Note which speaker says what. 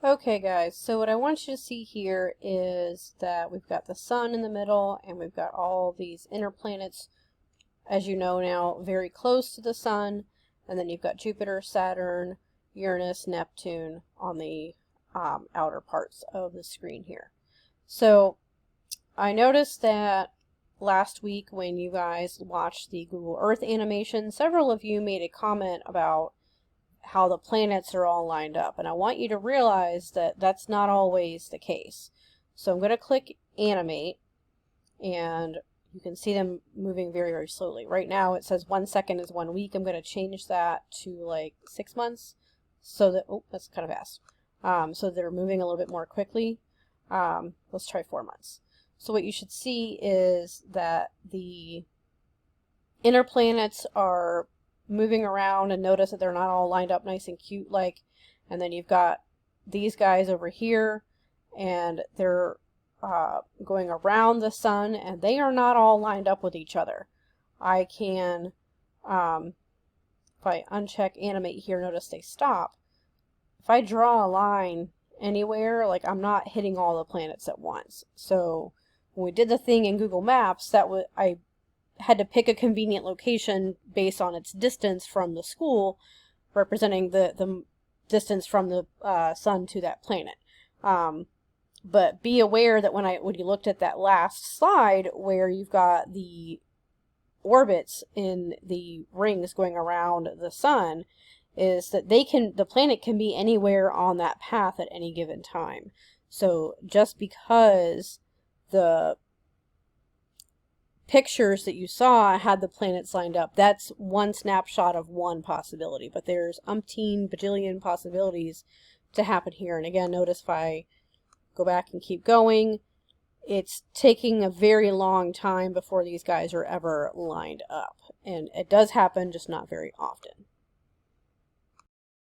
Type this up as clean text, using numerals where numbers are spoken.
Speaker 1: Okay guys, so what I want you to see here is that we've got the sun in the middle and we've got all these inner planets, as you know now, very close to the sun, and then you've got Jupiter, Saturn, Uranus, Neptune on the outer parts of the screen here. So I noticed that last week when you guys watched the Google Earth animation, several of you made a comment about how the planets are all lined up. And I want you to realize that that's not always the case. So I'm going to click animate, and you can see them moving very, very slowly. Right now it says 1 second is 1 week. I'm going to change that to like 6 months so that, oh, that's kind of fast. So they're moving a little bit more quickly. Let's try 4 months. So what you should see is that the inner planets are moving around, and notice that they're not all lined up nice and cute like, and then you've got these guys over here and they're going around the sun, and they are not all lined up with each other. I can if I uncheck animate here, notice they stop. If I draw a line anywhere, like, I'm not hitting all the planets at once. So when we did the thing in Google Maps, that was, I had to pick a convenient location based on its distance from the school, representing the distance from the sun to that planet. But be aware that when you looked at that last slide where you've got the orbits in the rings going around the sun, is that the planet can be anywhere on that path at any given time. So just because the pictures that you saw had the planets lined up, that's one snapshot of one possibility, but there's umpteen bajillion possibilities to happen here. And again, notice if I go back and keep going, it's taking a very long time before these guys are ever lined up, and it does happen, just not very often.